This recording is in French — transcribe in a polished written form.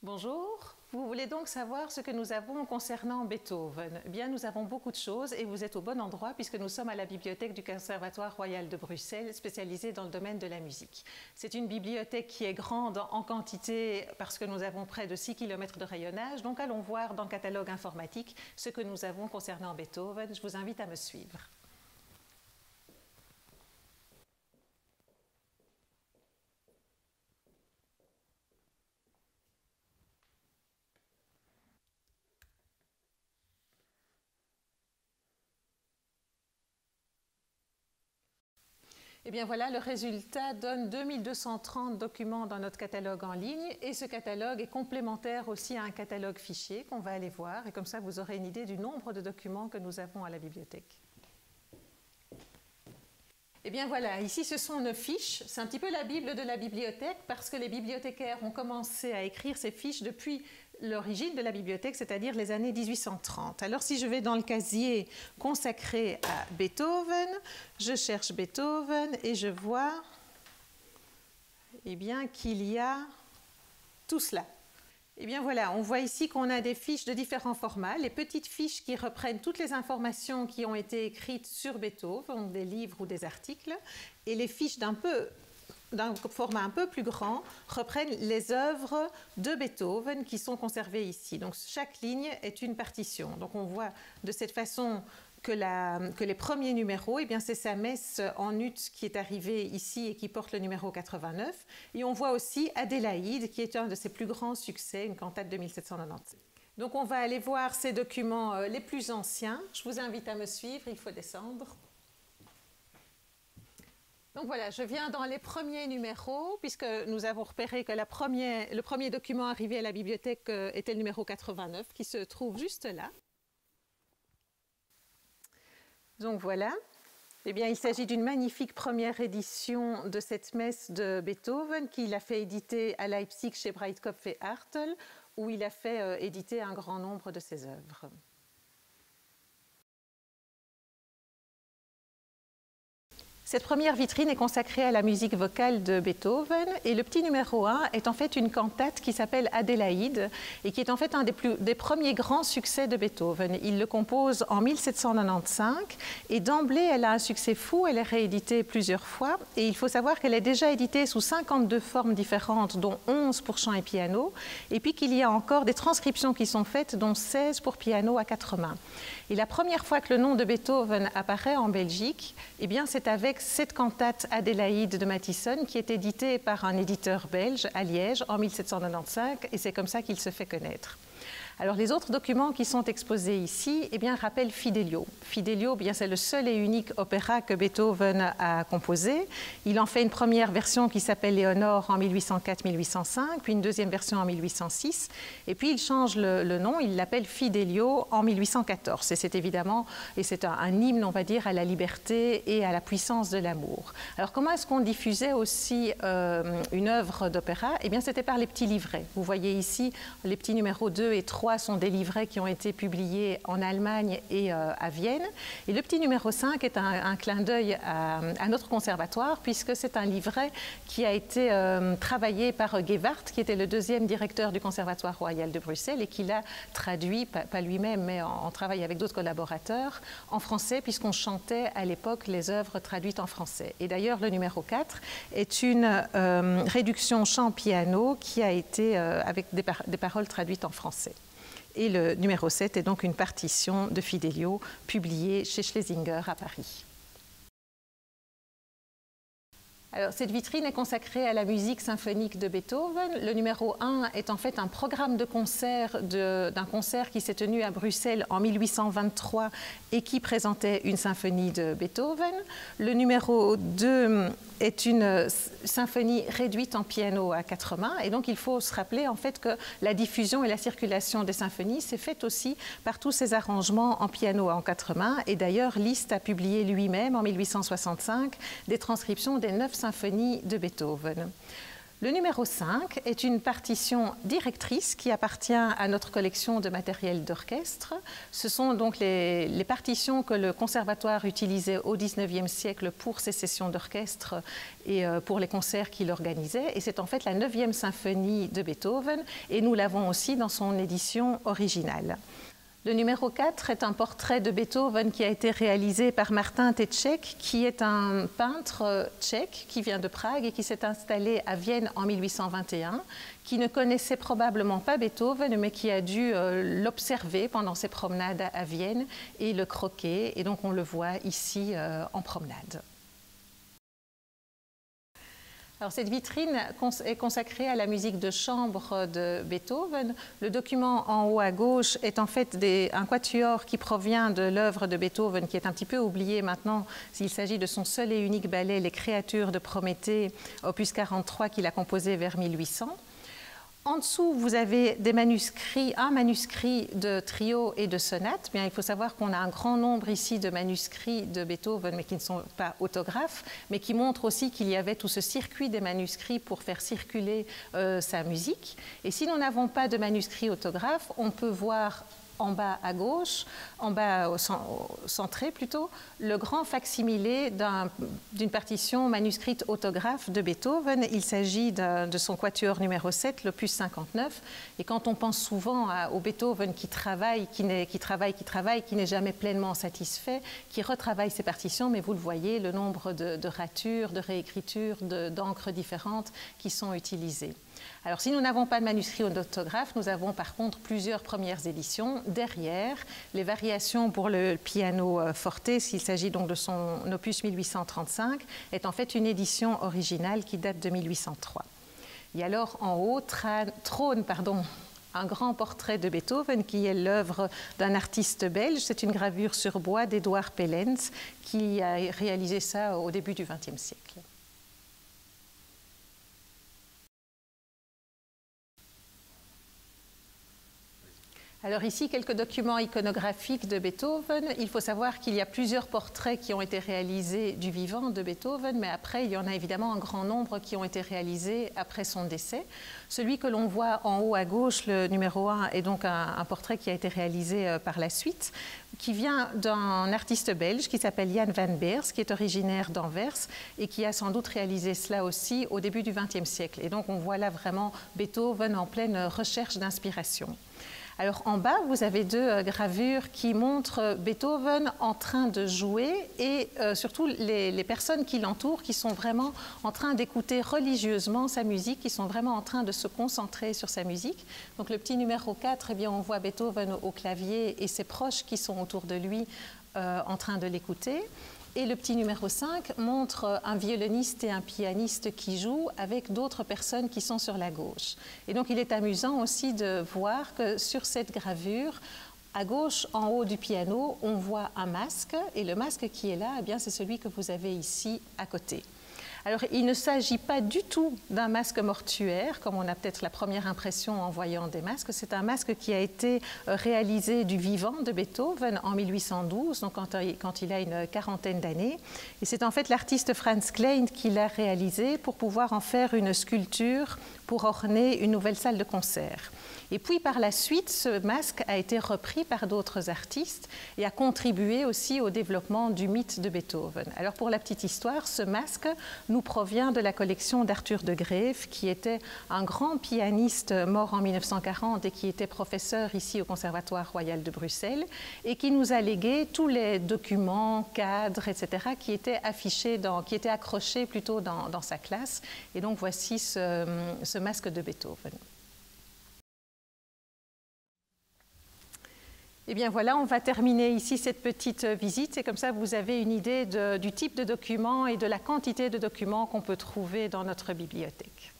Bonjour, vous voulez donc savoir ce que nous avons concernant Beethoven? Eh bien, nous avons beaucoup de choses et vous êtes au bon endroit puisque nous sommes à la bibliothèque du Conservatoire royal de Bruxelles, spécialisée dans le domaine de la musique. C'est une bibliothèque qui est grande en quantité parce que nous avons près de 6 km de rayonnage, donc allons voir dans le catalogue informatique ce que nous avons concernant Beethoven. Je vous invite à me suivre. Et bien voilà, le résultat donne 2230 documents dans notre catalogue en ligne et ce catalogue est complémentaire aussi à un catalogue fichier qu'on va aller voir et comme ça vous aurez une idée du nombre de documents que nous avons à la bibliothèque. Et bien voilà, ici ce sont nos fiches, c'est un petit peu la Bible de la bibliothèque parce que les bibliothécaires ont commencé à écrire ces fiches depuis l'origine de la bibliothèque, c'est-à-dire les années 1830. Alors si je vais dans le casier consacré à Beethoven, je cherche Beethoven et je vois bien qu'il y a tout cela. Et bien voilà, on voit ici qu'on a des fiches de différents formats, les petites fiches qui reprennent toutes les informations qui ont été écrites sur Beethoven, des livres ou des articles, et les fiches d'un format un peu plus grand reprennent les œuvres de Beethoven qui sont conservées ici. Donc chaque ligne est une partition. Donc on voit de cette façon que les premiers numéros, c'est sa messe en ut qui est arrivée ici et qui porte le numéro 89. Et on voit aussi Adélaïde qui est un de ses plus grands succès, une cantate de 1797. Donc on va aller voir ces documents les plus anciens. Je vous invite à me suivre, il faut descendre. Donc voilà, je viens dans les premiers numéros, puisque nous avons repéré que le premier document arrivé à la bibliothèque était le numéro 89, qui se trouve juste là. Donc voilà, il s'agit d'une magnifique première édition de cette messe de Beethoven qu'il a fait éditer à Leipzig chez Breitkopf et Hartel, où il a fait éditer un grand nombre de ses œuvres. Cette première vitrine est consacrée à la musique vocale de Beethoven et le petit numéro 1 est en fait une cantate qui s'appelle Adélaïde et qui est en fait un des premiers grands succès de Beethoven. Il le compose en 1795 et d'emblée elle a un succès fou, elle est rééditée plusieurs fois et il faut savoir qu'elle est déjà éditée sous 52 formes différentes dont 11 pour chant et piano et puis qu'il y a encore des transcriptions qui sont faites dont 16 pour piano à 4 mains. Et la première fois que le nom de Beethoven apparaît en Belgique, c'est avec cette cantate Adélaïde de Mathisson qui est éditée par un éditeur belge à Liège en 1795 et c'est comme ça qu'il se fait connaître. Alors les autres documents qui sont exposés ici rappellent Fidelio. Fidelio, c'est le seul et unique opéra que Beethoven a composé. Il en fait une première version qui s'appelle Léonore en 1804-1805, puis une deuxième version en 1806, et puis il change le nom, il l'appelle Fidelio en 1814. Et c'est évidemment, c'est un hymne, on va dire, à la liberté et à la puissance de l'amour. Alors comment est-ce qu'on diffusait aussi une œuvre d'opéra? C'était par les petits livrets. Vous voyez ici les petits numéros 2 et 3 sont des livrets qui ont été publiés en Allemagne et à Vienne. Et le petit numéro 5 est un clin d'œil à notre conservatoire puisque c'est un livret qui a été travaillé par Gewart, qui était le deuxième directeur du Conservatoire royal de Bruxelles et qui l'a traduit, pas lui-même, mais en travail avec d'autres collaborateurs, en français puisqu'on chantait à l'époque les œuvres traduites en français. Et d'ailleurs, le numéro 4 est une réduction chant-piano qui a été avec des paroles traduites en français. Et le numéro 7 est donc une partition de Fidelio publiée chez Schlesinger à Paris. Alors, cette vitrine est consacrée à la musique symphonique de Beethoven. Le numéro 1 est en fait un programme de concert d'un concert qui s'est tenu à Bruxelles en 1823 et qui présentait une symphonie de Beethoven. Le numéro 2 est une symphonie réduite en piano à 4 mains et donc il faut se rappeler en fait que la diffusion et la circulation des symphonies s'est faite aussi par tous ces arrangements en piano en 4 mains et d'ailleurs Liszt a publié lui-même en 1865 des transcriptions des 9 symphonies de Beethoven. Le numéro 5 est une partition directrice qui appartient à notre collection de matériel d'orchestre. Ce sont donc les partitions que le conservatoire utilisait au XIXe siècle pour ses sessions d'orchestre et pour les concerts qu'il organisait. Et c'est en fait la 9e symphonie de Beethoven et nous l'avons aussi dans son édition originale. Le numéro 4 est un portrait de Beethoven qui a été réalisé par Martin Teček, qui est un peintre tchèque qui vient de Prague et qui s'est installé à Vienne en 1821, qui ne connaissait probablement pas Beethoven, mais qui a dû l'observer pendant ses promenades à Vienne et le croquer. Et donc on le voit ici en promenade. Alors, cette vitrine est consacrée à la musique de chambre de Beethoven. Le document en haut à gauche est en fait un quatuor qui provient de l'œuvre de Beethoven, qui est un petit peu oublié maintenant s'il s'agit de son seul et unique ballet, Les Créatures de Prométhée, opus 43, qu'il a composé vers 1800. En dessous, vous avez des manuscrits, un manuscrit de trio et de sonate. Bien, il faut savoir qu'on a un grand nombre ici de manuscrits de Beethoven, mais qui ne sont pas autographes, mais qui montrent aussi qu'il y avait tout ce circuit des manuscrits pour faire circuler sa musique. Et si nous n'avons pas de manuscrits autographes, on peut voir en bas à gauche, en bas centré plutôt, le grand facsimilé d'une partition manuscrite autographe de Beethoven. Il s'agit de son quatuor numéro 7, l'opus 59. Et quand on pense souvent au Beethoven qui travaille, qui n'est jamais pleinement satisfait, qui retravaille ses partitions, mais vous le voyez, le nombre de ratures, de réécritures, d'encres différentes qui sont utilisées. Alors, si nous n'avons pas de manuscrit d'autographe, nous avons par contre plusieurs premières éditions. Derrière, les variations pour le piano forte, s'il s'agit donc de son opus 1835, est en fait une édition originale qui date de 1803. Et alors, en haut, trône un grand portrait de Beethoven qui est l'œuvre d'un artiste belge. C'est une gravure sur bois d'Édouard Pellens qui a réalisé ça au début du XXe siècle. Alors ici, quelques documents iconographiques de Beethoven. Il faut savoir qu'il y a plusieurs portraits qui ont été réalisés du vivant de Beethoven, mais après, il y en a évidemment un grand nombre qui ont été réalisés après son décès. Celui que l'on voit en haut à gauche, le numéro 1, est donc un portrait qui a été réalisé par la suite, qui vient d'un artiste belge qui s'appelle Jan van Beers, qui est originaire d'Anvers et qui a sans doute réalisé cela aussi au début du XXe siècle. Et donc, on voit là vraiment Beethoven en pleine recherche d'inspiration. Alors en bas, vous avez deux gravures qui montrent Beethoven en train de jouer et surtout les personnes qui l'entourent, qui sont vraiment en train d'écouter religieusement sa musique, qui sont vraiment en train de se concentrer sur sa musique. Donc le petit numéro 4, eh bien, on voit Beethoven au clavier et ses proches qui sont autour de lui en train de l'écouter. Et le petit numéro 5 montre un violoniste et un pianiste qui jouent avec d'autres personnes qui sont sur la gauche. Et donc il est amusant aussi de voir que sur cette gravure, à gauche, en haut du piano, on voit un masque. Et le masque qui est là, eh bien, c'est celui que vous avez ici à côté. Alors, il ne s'agit pas du tout d'un masque mortuaire, comme on a peut-être la première impression en voyant des masques. C'est un masque qui a été réalisé du vivant de Beethoven en 1812, donc quand il a une quarantaine d'années. Et c'est en fait l'artiste Franz Klein qui l'a réalisé pour pouvoir en faire une sculpture pour orner une nouvelle salle de concert. Et puis par la suite, ce masque a été repris par d'autres artistes et a contribué aussi au développement du mythe de Beethoven. Alors pour la petite histoire, ce masque nous provient de la collection d'Arthur de Greve, qui était un grand pianiste mort en 1940 et qui était professeur ici au Conservatoire royal de Bruxelles et qui nous a légué tous les documents, cadres, etc. qui étaient affichés, qui étaient accrochés plutôt dans sa classe. Et donc voici ce masque de Beethoven. Eh bien voilà, on va terminer ici cette petite visite et comme ça vous avez une idée du type de documents et de la quantité de documents qu'on peut trouver dans notre bibliothèque.